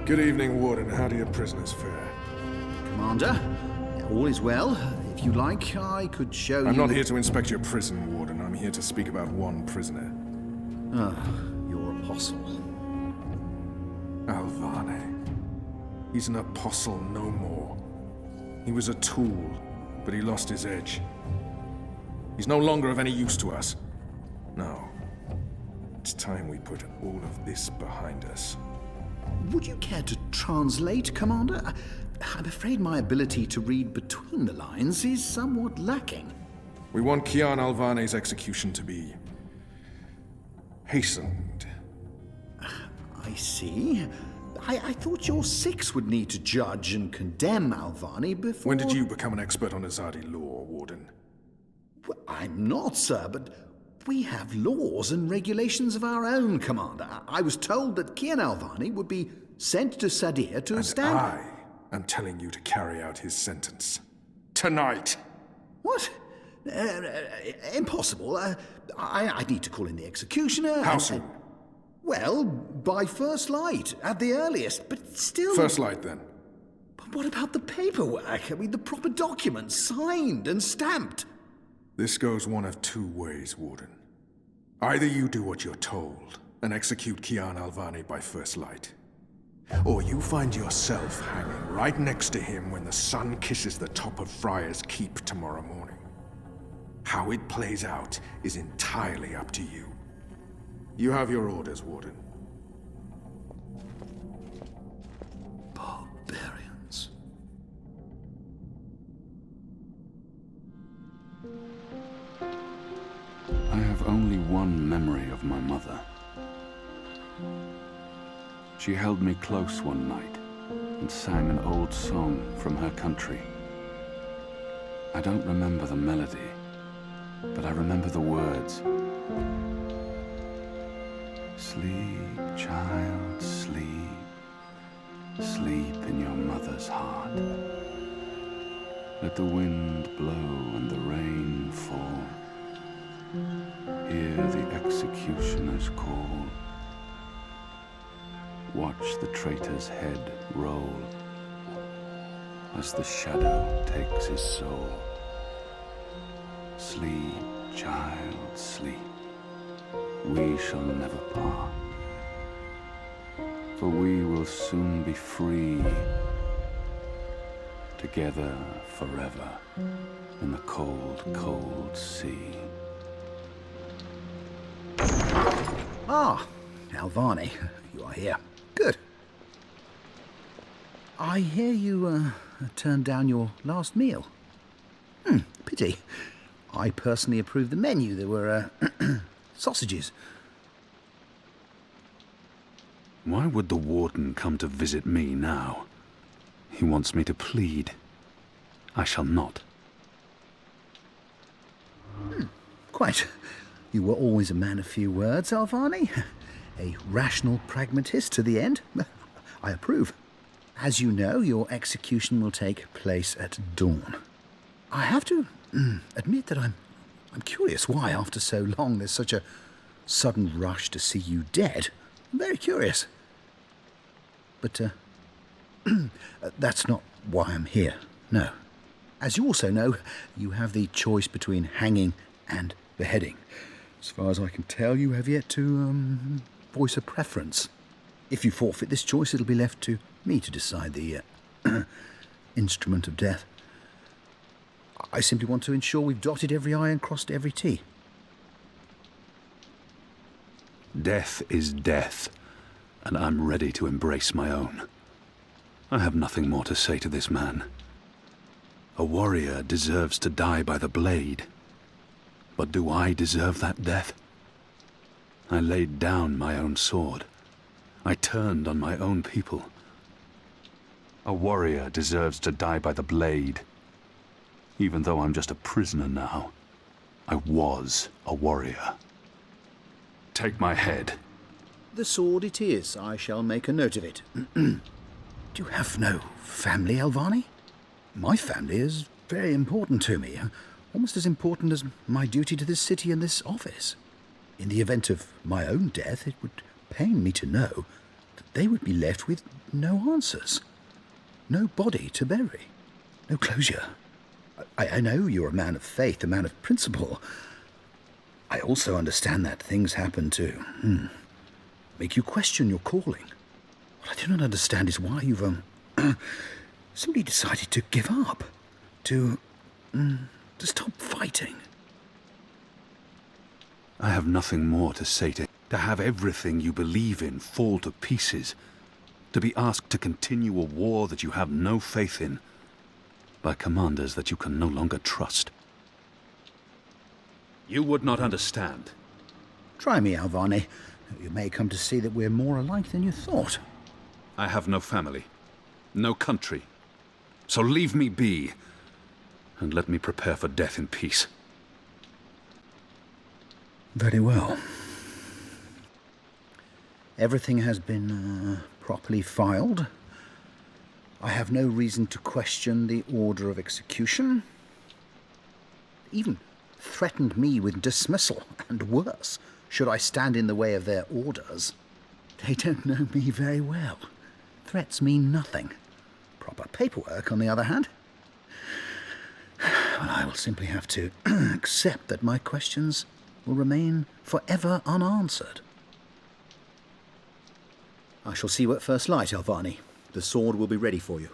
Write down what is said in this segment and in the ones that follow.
Good evening, Warden. How do your prisoners fare? Commander, all is well. If you like, I could show you... I'm not here to inspect your prison, Warden. I'm here to speak about one prisoner. Ah, your apostle. Alvane. He's an apostle no more. He was a tool, but he lost his edge. He's no longer of any use to us. No. It's time we put all of this behind us. Would you care to translate, Commander? I'm afraid my ability to read between the lines is somewhat lacking. We want Kian Alvane's execution to be... hastened. I see. I thought your six would need to judge and condemn Alvane before... When did you become an expert on Azadi law, Warden? Well, I'm not, sir, but we have laws and regulations of our own, Commander. I was told that Kian Alvane would be sent to Sadir to stand... I am telling you to carry out his sentence. Tonight! What? Impossible. I need to call in the executioner. How soon? Well, by first light, at the earliest, but still... First light, then. But what about the paperwork? I mean, the proper documents, signed and stamped. This goes one of two ways, Warden. Either you do what you're told and execute Kian Alvane by first light, or you find yourself hanging right next to him when the sun kisses the top of Friar's Keep tomorrow morning. How it plays out is entirely up to you. You have your orders, Warden. Barbarians. I have only one memory of my mother. She held me close one night and sang an old song from her country. I don't remember the melody, but I remember the words. Sleep, child, sleep. Sleep in your mother's heart. Let the wind blow and the rain fall. Hear the executioner's call. Watch the traitor's head roll as the shadow takes his soul. Sleep, child, sleep. We shall never part, for we will soon be free, together forever in the cold, cold sea. Ah, Alvane, you are here. Good. I hear you turned down your last meal. Pity. I personally approved the menu. There were sausages. Why would the Warden come to visit me now? He wants me to plead. I shall not. Quite. You were always a man of few words, Alvane. A rational pragmatist to the end. I approve. As you know, your execution will take place at dawn. I have to admit that I'm curious why, after so long, there's such a sudden rush to see you dead. I'm very curious. But, that's not why I'm here, no. As you also know, you have the choice between hanging and beheading. As far as I can tell, you have yet to, voice a preference. If you forfeit this choice, it'll be left to me to decide the, instrument of death. I simply want to ensure we've dotted every I and crossed every T. Death is death, and I'm ready to embrace my own. I have nothing more to say to this man. A warrior deserves to die by the blade. But do I deserve that death? I laid down my own sword. I turned on my own people. A warrior deserves to die by the blade. Even though I'm just a prisoner now, I was a warrior. Take my head. The sword it is. I shall make a note of it. Do you have no family, Alvane? My family is very important to me. Almost as important as my duty to this city and this office. In the event of my own death, it would pain me to know that they would be left with no answers, no body to bury, no closure. I know you're a man of faith, a man of principle. I also understand that things happen to make you question your calling. What I do not understand is why you've simply decided to give up, to stop fighting. I have nothing more to say to have everything you believe in fall to pieces, to be asked to continue a war that you have no faith in, by commanders that you can no longer trust. You would not understand. Try me, Alvane. You may come to see that we're more alike than you thought. I have no family, no country. So leave me be, and let me prepare for death in peace. Very well. Everything has been properly filed. I have no reason to question the order of execution. Even threatened me with dismissal, and worse, should I stand in the way of their orders. They don't know me very well. Threats mean nothing. Proper paperwork, on the other hand. Well, I will simply have to accept that my questions will remain forever unanswered. I shall see you at first light, Alvane. The sword will be ready for you.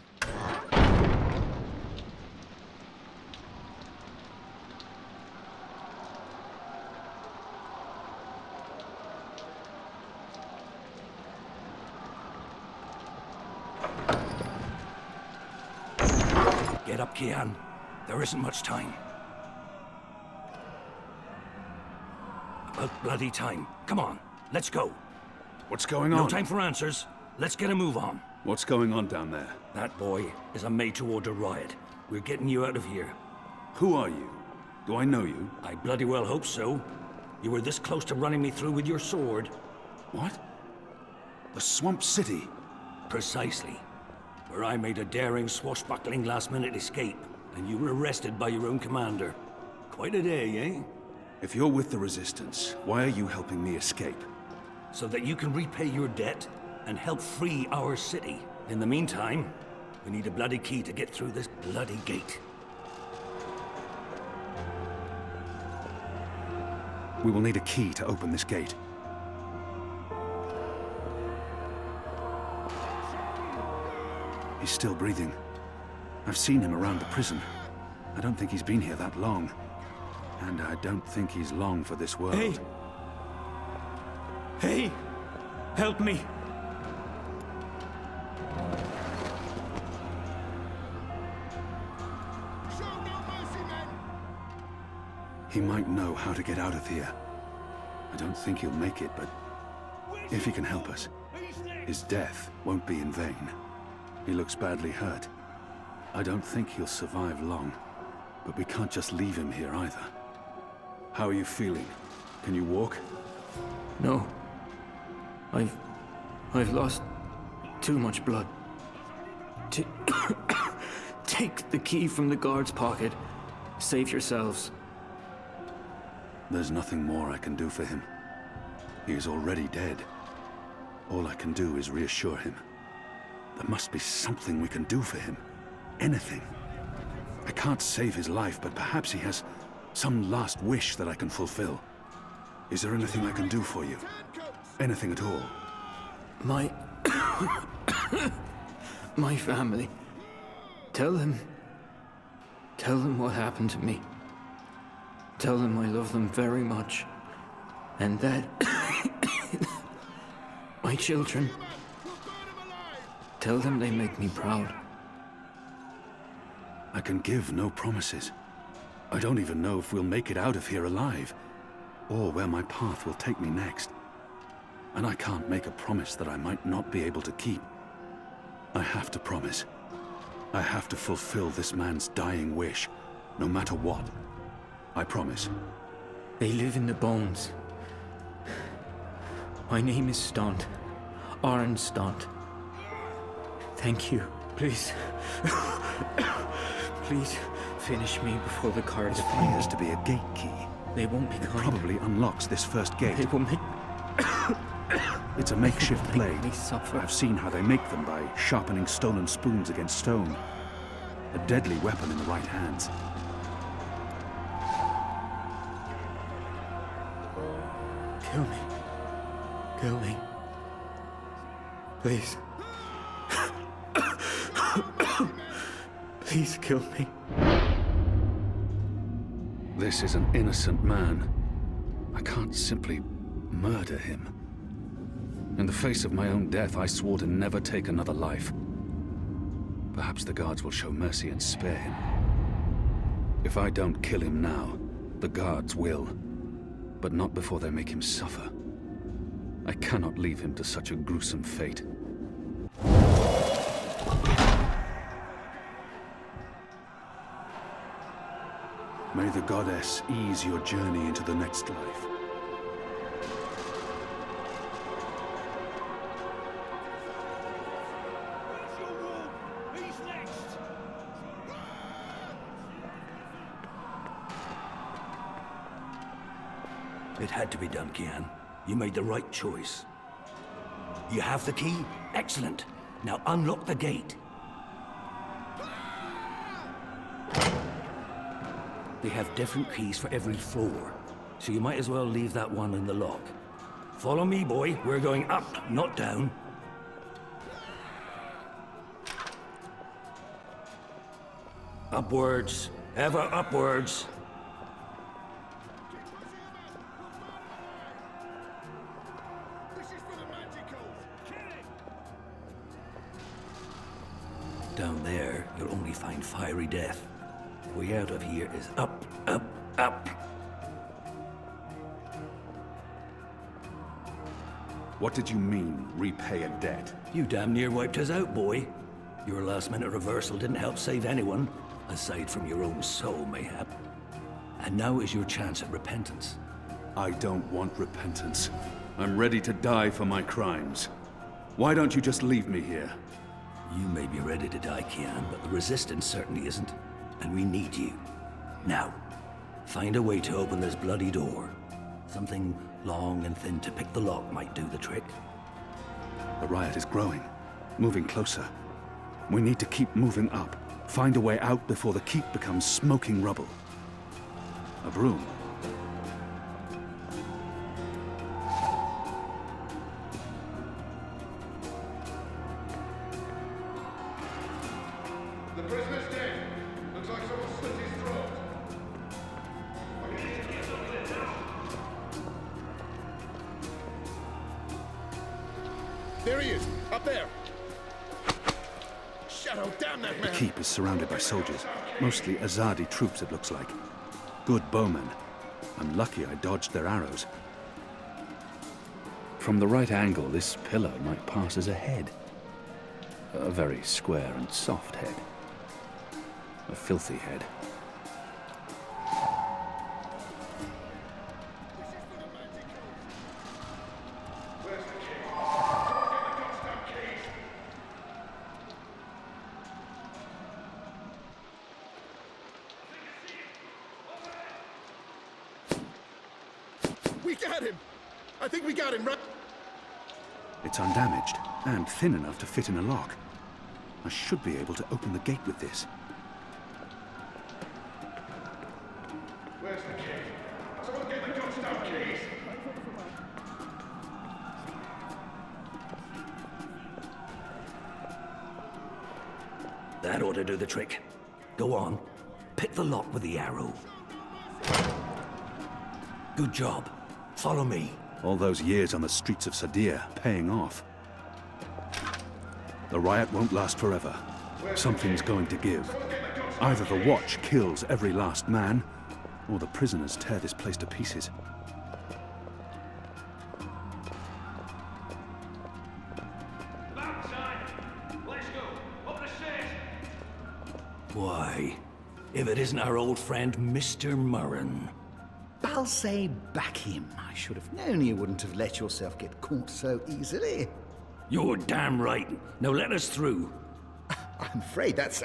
Get up, Kian. There isn't much time. About bloody time. Come on, let's go. What's going on? No time for answers. Let's get a move on. What's going on down there? That boy is a made-to-order riot. We're getting you out of here. Who are you? Do I know you? I bloody well hope so. You were this close to running me through with your sword. What? The Swamp City? Precisely. Where I made a daring, swashbuckling last-minute escape, and you were arrested by your own commander. Quite a day, eh? If you're with the Resistance, why are you helping me escape? So that you can repay your debt and help free our city. In the meantime, we need a bloody key to get through this bloody gate. We will need a key to open this gate. He's still breathing. I've seen him around the prison. I don't think he's been here that long. And I don't think he's long for this world. Hey! Hey! Help me! He might know how to get out of here. I don't think he'll make it, but if he can help us, his death won't be in vain. He looks badly hurt. I don't think he'll survive long, but we can't just leave him here either. How are you feeling? Can you walk? No. I've lost too much blood. Take the key from the guard's pocket. Save yourselves. There's nothing more I can do for him. He is already dead. All I can do is reassure him. There must be something we can do for him. Anything. I can't save his life, but perhaps he has some last wish that I can fulfill. Is there anything I can do for you? Anything at all? My family. Tell them what happened to me. Tell them I love them very much. And that my children. Tell them they make me proud. I can give no promises. I don't even know if we'll make it out of here alive, or where my path will take me next. And I can't make a promise that I might not be able to keep. I have to promise. I have to fulfill this man's dying wish, no matter what. I promise. They live in the bones. My name is Stant. Arn Stant. Thank you. Please. Please finish me before the cards It appears to be a gate key. They won't be It kind. probably unlocks this first gate. They will make... It's a makeshift blade. me suffer. I've seen how they make them by sharpening stolen spoons against stone. A deadly weapon in the right hands. Kill me. Kill me. Please. Please kill me. This is an innocent man. I can't simply murder him. In the face of my own death, I swore to never take another life. Perhaps the guards will show mercy and spare him. If I don't kill him now, the guards will. But not before they make him suffer. I cannot leave him to such a gruesome fate. May the goddess ease your journey into the next life. It had to be done, Kian. You made the right choice. You have the key? Excellent. Now unlock the gate. They have different keys for every floor, so you might as well leave that one in the lock. Follow me, boy. We're going up, not down. Upwards. Ever upwards. Down there, you'll only find fiery death. The way out of here is up, up, up. What did you mean, repay a debt? You damn near wiped us out, boy. Your last-minute reversal didn't help save anyone, aside from your own soul, mayhap. And now is your chance at repentance. I don't want repentance. I'm ready to die for my crimes. Why don't you just leave me here? You may be ready to die, Kian, but the Resistance certainly isn't. And we need you. Now, find a way to open this bloody door. Something long and thin to pick the lock might do the trick. The riot is growing, moving closer. We need to keep moving up. Find a way out before the keep becomes smoking rubble. A broom. The prisoner's dead. Looks like someone slit his throat. There he is, up there. Shadow, damn that The man! keep is surrounded by soldiers. Mostly Azadi troops, it looks like. Good bowmen. I'm lucky I dodged their arrows. From the right angle, this pillar might pass as a head. A very square and soft head. A filthy head. We got him! I think we got him, right? It's undamaged, and thin enough to fit in a lock. I should be able to open the gate with this. Where's the key? Someone get the goddamn keys! That ought to do the trick. Go on. Pick the lock with the arrow. Good job. Follow me. All those years on the streets of Sadir paying off. The riot won't last forever. Something's going to give. Either the Watch kills every last man, or the prisoners tear this place to pieces. Why, if it isn't our old friend, Mr. Murren. Balsay, back him. I should have known you wouldn't have let yourself get caught so easily. You're damn right. Now let us through. I'm afraid that's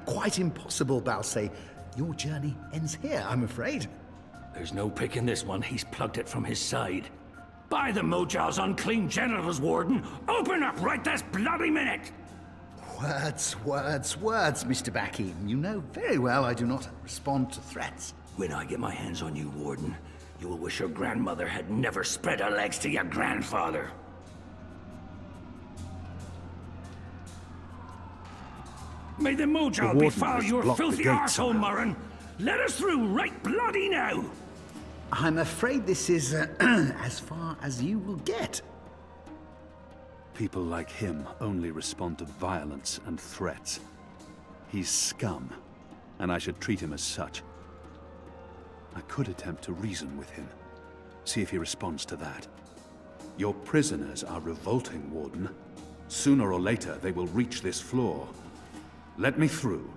quite impossible, Balsay. Your journey ends here, I'm afraid. There's no picking this one. He's plugged it from his side. By the Mojal's unclean genitals, Warden! Open up right this bloody minute! Words, Mr. Bakin. You know very well I do not respond to threats. When I get my hands on you, Warden, you will wish your grandmother had never spread her legs to your grandfather. May the Mojal Warden befoul has your blocked the filthy gate arsehole, somehow. Murren! Let us through right bloody now! I'm afraid this is as far as you will get. People like him only respond to violence and threats. He's scum, and I should treat him as such. I could attempt to reason with him, see if he responds to that. Your prisoners are revolting, Warden. Sooner or later, they will reach this floor. Let me through,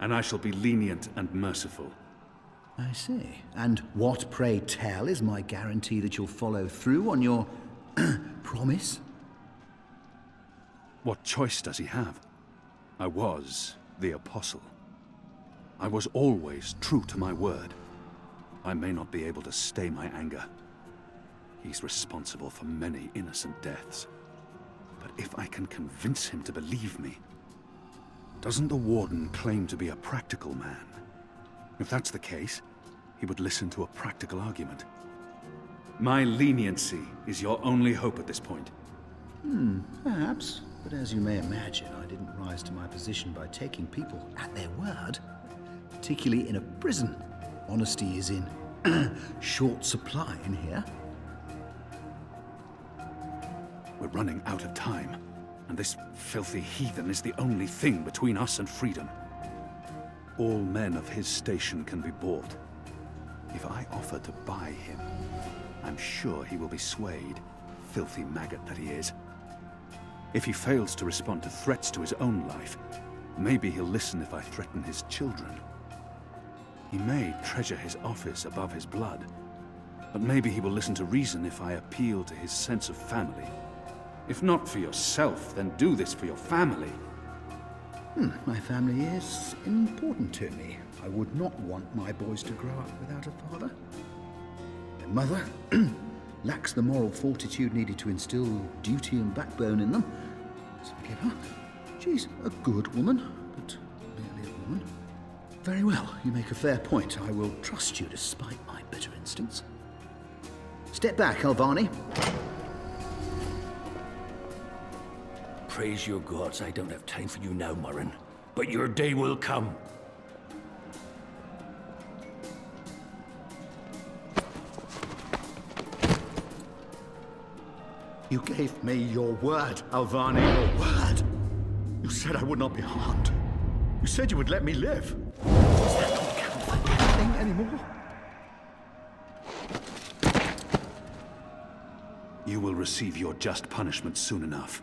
and I shall be lenient and merciful. I see. And what, pray tell, is my guarantee that you'll follow through on your promise? What choice does he have? I was the Apostle. I was always true to my word. I may not be able to stay my anger. He's responsible for many innocent deaths. But if I can convince him to believe me... Doesn't the Warden claim to be a practical man? If that's the case, he would listen to a practical argument. My leniency is your only hope at this point. Perhaps. But as you may imagine, I didn't rise to my position by taking people at their word. Particularly in a prison. Honesty is in short supply in here. We're running out of time, and this filthy heathen is the only thing between us and freedom. All men of his station can be bought. If I offer to buy him, I'm sure he will be swayed, filthy maggot that he is. If he fails to respond to threats to his own life, maybe he'll listen if I threaten his children. He may treasure his office above his blood, but maybe he will listen to reason if I appeal to his sense of family. If not for yourself, then do this for your family. My family is important to me. I would not want my boys to grow up without a father. Their mother lacks the moral fortitude needed to instill duty and backbone in them. So forgive her. She's a good woman, but merely a woman. Very well, you make a fair point. I will trust you despite my bitter instincts. Step back, Alvane. Praise your gods, I don't have time for you now, Murren. But your day will come. You gave me your word, Alvane, your word. You said I would not be harmed. You said you would let me live. Does that not count for anything anymore? You will receive your just punishment soon enough.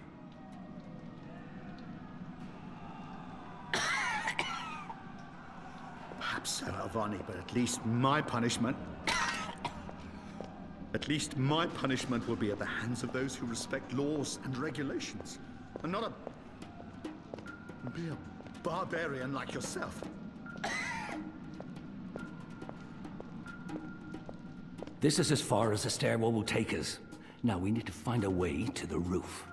Perhaps so, Alvane, but at least my punishment... At least my punishment will be at the hands of those who respect laws and regulations, and not be a barbarian like yourself. This is as far as the stairwell will take us. Now we need to find a way to the roof.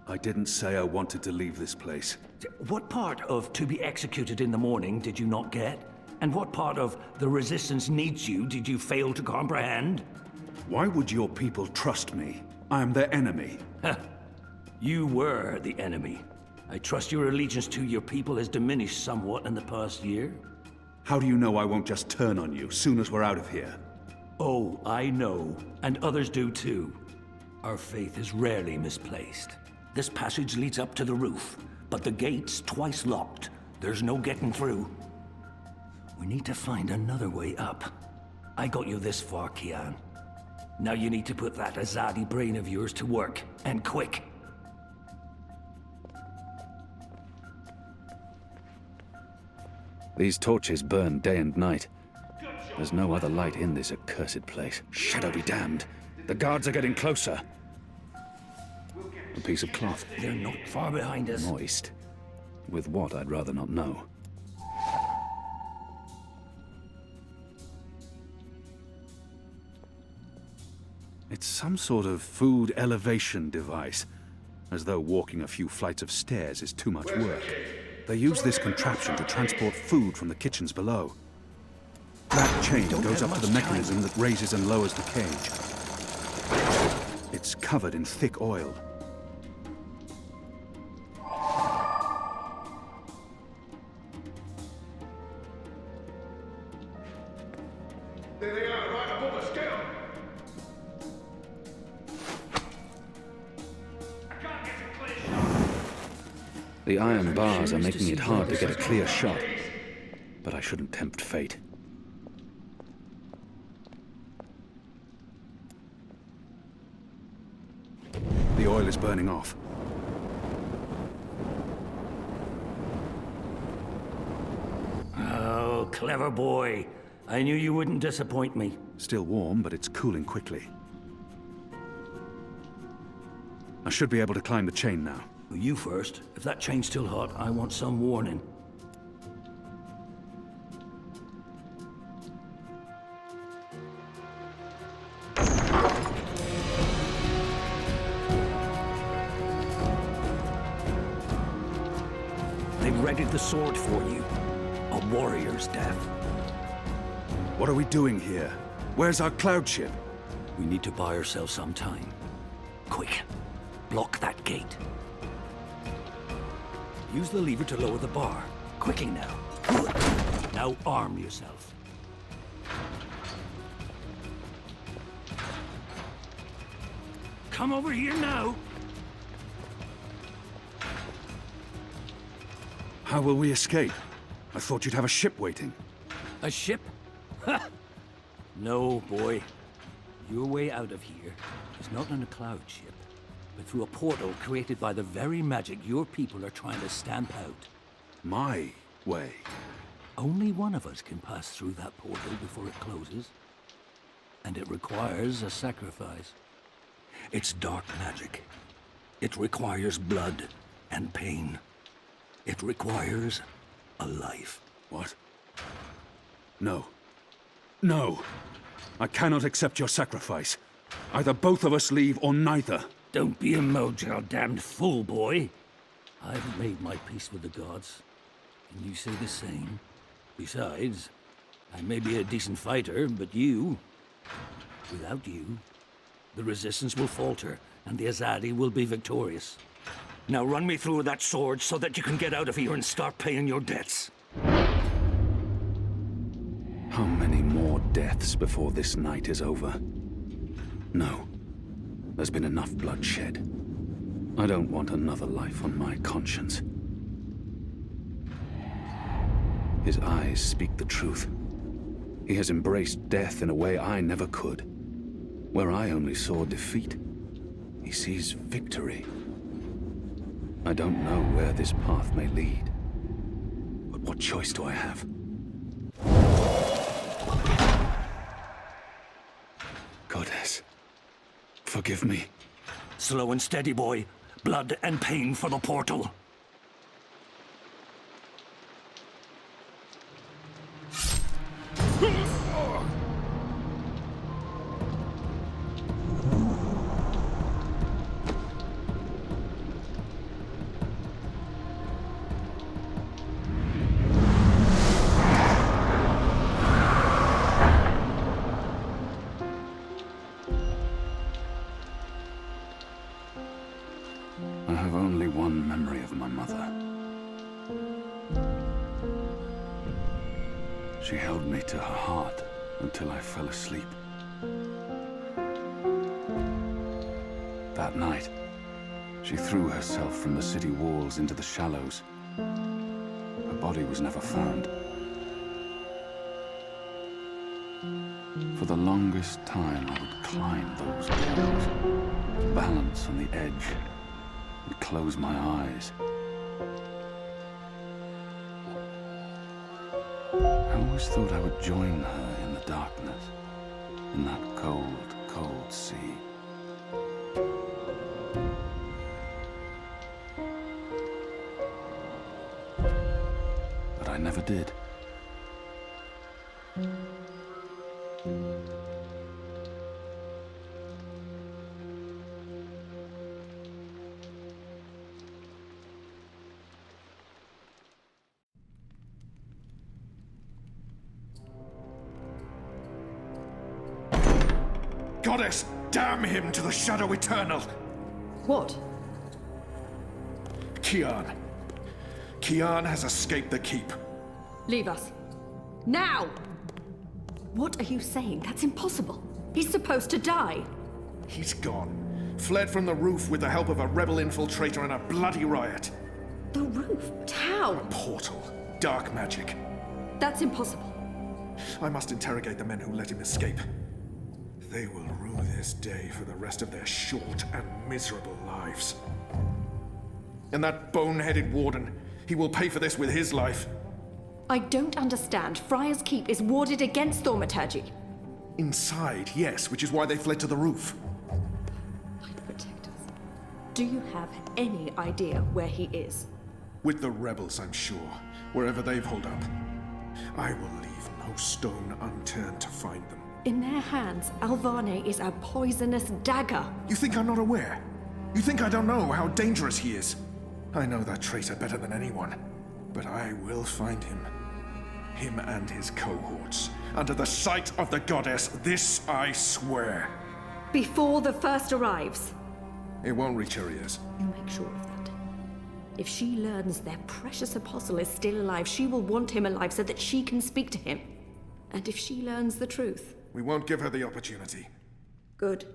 I didn't say I wanted to leave this place. What part of to be executed in the morning did you not get? And what part of the resistance needs you did you fail to comprehend? Why would your people trust me? I am their enemy. You were the enemy. I trust your allegiance to your people has diminished somewhat in the past year. How do you know I won't just turn on you soon as we're out of here? Oh, I know. And others do too. Our faith is rarely misplaced. This passage leads up to the roof, but the gate's twice locked. There's no getting through. We need to find another way up. I got you this far, Kian. Now you need to put that Azadi brain of yours to work, and quick. These torches burn day and night. There's no other light in this accursed place. Shadow be damned. The guards are getting closer. A piece of cloth. They're not far behind us. Moist. With what, I'd rather not know. It's some sort of food elevation device, as though walking a few flights of stairs is too much work. They use this contraption to transport food from the kitchens below. That chain goes up to the mechanism that raises and lowers the cage. It's covered in thick oil. There they are, right above us. Get 'em. I can't get a clear shot. The iron bars are making it hard to get a clear shot, but I shouldn't tempt fate. The oil is burning off. Oh, clever boy. I knew you wouldn't disappoint me. Still warm, but it's cooling quickly. I should be able to climb the chain now. You first. If that chain's still hot, I want some warning. They've readied the sword for you. A warrior's death. What are we doing here? Where's our cloud ship? We need to buy ourselves some time. Quick. Block that gate. Use the lever to lower the bar. Quickly now. Good. Now arm yourself. Come over here now. How will we escape? I thought you'd have a ship waiting. A ship? Ha! No, boy. Your way out of here is not on a cloud ship, but through a portal created by the very magic your people are trying to stamp out. My way. Only one of us can pass through that portal before it closes. And it requires a sacrifice. It's dark magic. It requires blood and pain. It requires a life. What? No. No! I cannot accept your sacrifice. Either both of us leave or neither. Don't be a mojo damned fool, boy. I've made my peace with the gods. Can you say the same? Besides, I may be a decent fighter, but without you, the resistance will falter, and the Azadi will be victorious. Now run me through that sword so that you can get out of here and start paying your debts. How many more deaths before this night is over? No. There's been enough bloodshed. I don't want another life on my conscience. His eyes speak the truth. He has embraced death in a way I never could. Where I only saw defeat, he sees victory. I don't know where this path may lead, but what choice do I have? Goddess, forgive me. Slow and steady, boy. Blood and pain for the portal. I have only one memory of my mother. She held me to her heart until I fell asleep. That night, she threw herself from the city walls into the shallows. Her body was never found. For the longest time, I would climb those walls, balance on the edge, and close my eyes. I always thought I would join her in the darkness, in that cold, cold sea. But I never did. Goddess, damn him to the Shadow Eternal! What? Kian. Kian has escaped the keep. Leave us. Now! What are you saying? That's impossible. He's supposed to die. He's gone. Fled from the roof with the help of a rebel infiltrator in a bloody riot. The roof? But how? A portal. Dark magic. That's impossible. I must interrogate the men who let him escape. They will rue this day for the rest of their short and miserable lives. And that bone-headed Warden, he will pay for this with his life. I don't understand. Friar's Keep is warded against thaumaturgy. Inside, yes, which is why they fled to the roof. I'd protect us. Do you have any idea where he is? With the rebels, I'm sure. Wherever they've holed up. I will leave no stone unturned to find them. In their hands, Alvane is a poisonous dagger. You think I'm not aware? You think I don't know how dangerous he is? I know that traitor better than anyone. But I will find him. Him and his cohorts. Under the sight of the goddess, this I swear. Before the first arrives. It won't reach her ears. You make sure of that. If she learns their precious apostle is still alive, she will want him alive so that she can speak to him. And if she learns the truth... We won't give her the opportunity. Good.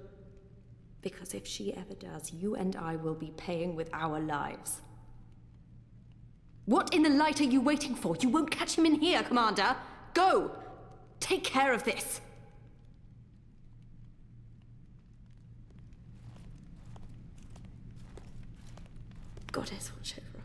Because if she ever does, you and I will be paying with our lives. What in the light are you waiting for? You won't catch him in here, Commander. Go! Take care of this. Goddess watch over